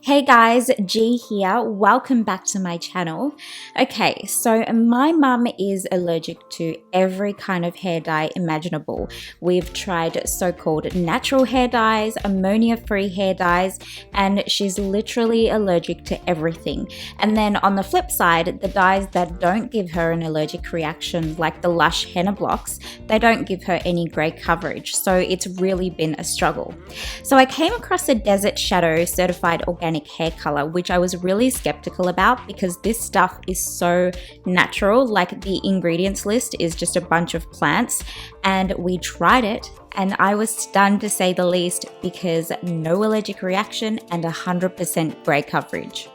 Hey guys, G here. Welcome back to my channel. Okay, so my mum is allergic to every kind of hair dye imaginable. We've tried so-called natural hair dyes, ammonia-free hair dyes, and she's literally allergic to everything. And then on the flip side, the dyes that don't give her an allergic reaction, like the Lush Henna Blocks, they don't give her any grey coverage. So it's really been a struggle. So I came across a Desert Shadow certified organic hair color, which I was really skeptical about because this stuff is so natural. Like, the ingredients list is just a bunch of plants, and we tried it and I was stunned to say the least because no allergic reaction and 100% grey coverage.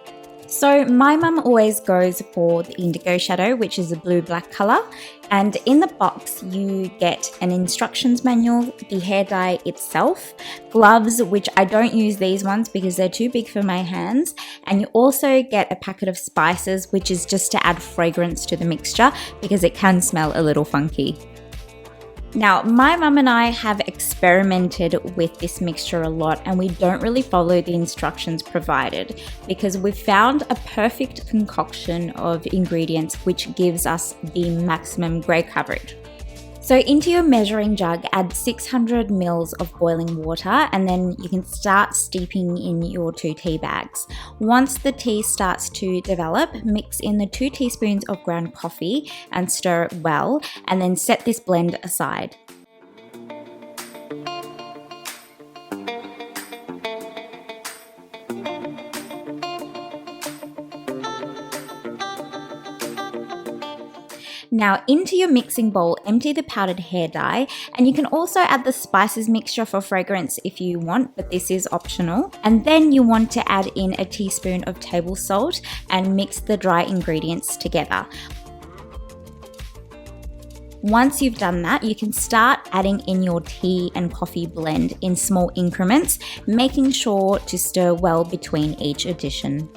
So my mum always goes for the Indigo Shadow, which is a blue-black color, and in the box you get an instructions manual, the hair dye itself, gloves, which I don't use these ones because they're too big for my hands, and you also get a packet of spices, which is just to add fragrance to the mixture because it can smell a little funky. Now, my mum and I have experimented with this mixture a lot, and we don't really follow the instructions provided because we've found a perfect concoction of ingredients which gives us the maximum grey coverage. So into your measuring jug, add 600 mils of boiling water, and then you can start steeping in your 2 tea bags. Once the tea starts to develop, mix in the 2 teaspoons of ground coffee and stir it well, and then set this blend aside. Now into your mixing bowl, empty the powdered hair dye, and you can also add the spices mixture for fragrance if you want, but this is optional. And then you want to add in a teaspoon of table salt and mix the dry ingredients together. Once you've done that, you can start adding in your tea and coffee blend in small increments, making sure to stir well between each addition.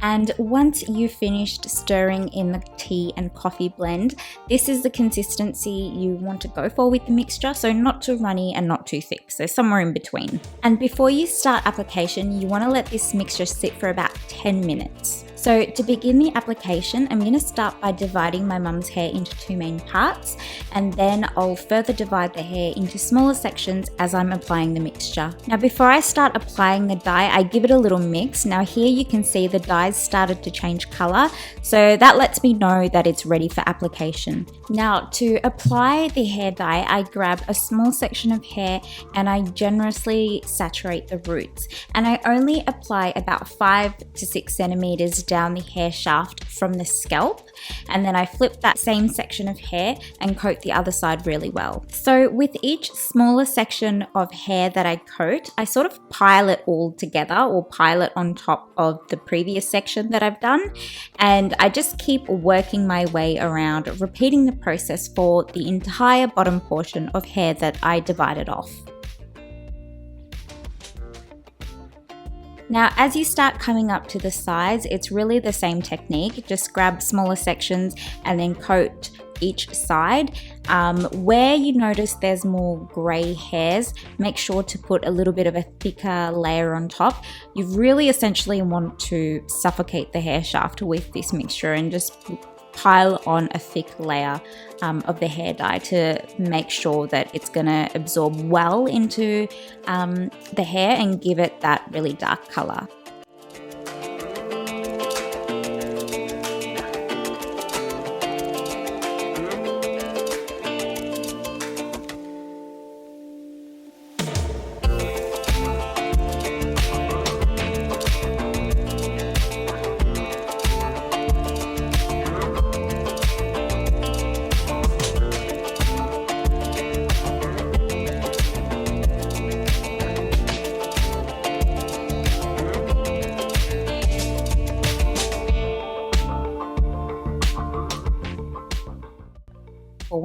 And once you've finished stirring in the tea and coffee blend, this is the consistency you want to go for with the mixture, so not too runny and not too thick, so somewhere in between. And before you start application, you want to let this mixture sit for about 10 minutes. So to begin the application, I'm going to start by dividing my mum's hair into 2 main parts, and then I'll further divide the hair into smaller sections as I'm applying the mixture. Now before I start applying the dye, I give it a little mix. Now here you can see the dyes started to change color, so that lets me know that it's ready for application. Now to apply the hair dye, I grab a small section of hair and I generously saturate the roots, and I only apply about 5 to 6 centimeters down the hair shaft from the scalp, and then I flip that same section of hair and coat the other side really well. So with each smaller section of hair that I coat, I sort of pile it all together or pile it on top of the previous section that I've done, and I just keep working my way around, repeating the process for the entire bottom portion of hair that I divided off. Now, as you start coming up to the sides, it's really the same technique. Just grab smaller sections and then coat each side. Where you notice there's more grey hairs, make sure to put a little bit of a thicker layer on top. You really essentially want to suffocate the hair shaft with this mixture and just pile on a thick layer of the hair dye to make sure that it's going to absorb well into the hair and give it that really dark color.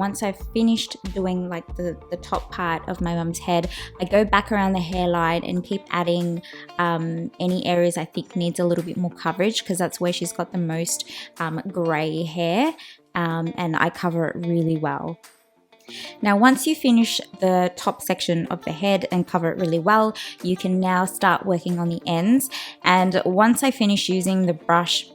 once I've finished doing like the top part of my mum's head, I go back around the hairline and keep adding any areas I think needs a little bit more coverage, because that's where she's got the most grey hair, and I cover it really well. Now, once you finish the top section of the head and cover it really well, you can now start working on the ends. And once I finish using the brush,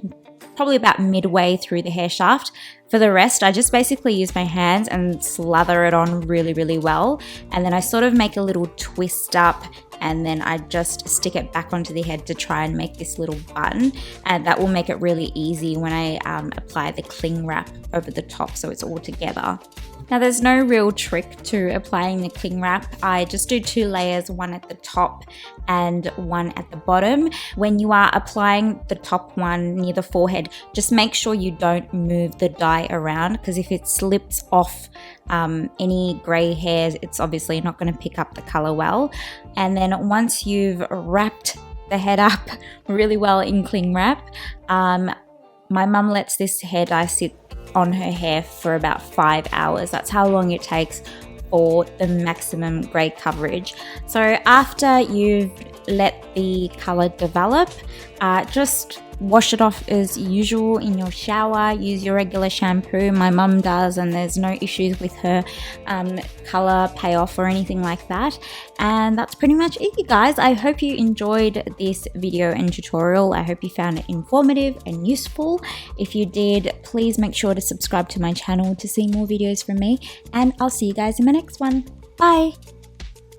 probably about midway through the hair shaft, for the rest, I just basically use my hands and slather it on really, really well. And then I sort of make a little twist up, and then I just stick it back onto the head to try and make this little bun. And that will make it really easy when I apply the cling wrap over the top, so it's all together. Now, there's no real trick to applying the cling wrap. I just do 2 layers, one at the top and one at the bottom. When you are applying the top one near the forehead, just make sure you don't move the dye around, because if it slips off any grey hairs, it's obviously not going to pick up the color well. And then once you've wrapped the head up really well in cling wrap, my mum lets this hair dye sit on her hair for about 5 hours. That's how long it takes for the maximum grey coverage. So after you've let the color develop, just wash it off as usual in your shower. Use your regular shampoo. My mum does, and there's no issues with her color payoff or anything like that. And that's pretty much it, you guys. I hope you enjoyed this video and tutorial. I hope you found it informative and useful. If you did, please make sure to subscribe to my channel to see more videos from me, and I'll see you guys in my next one. Bye!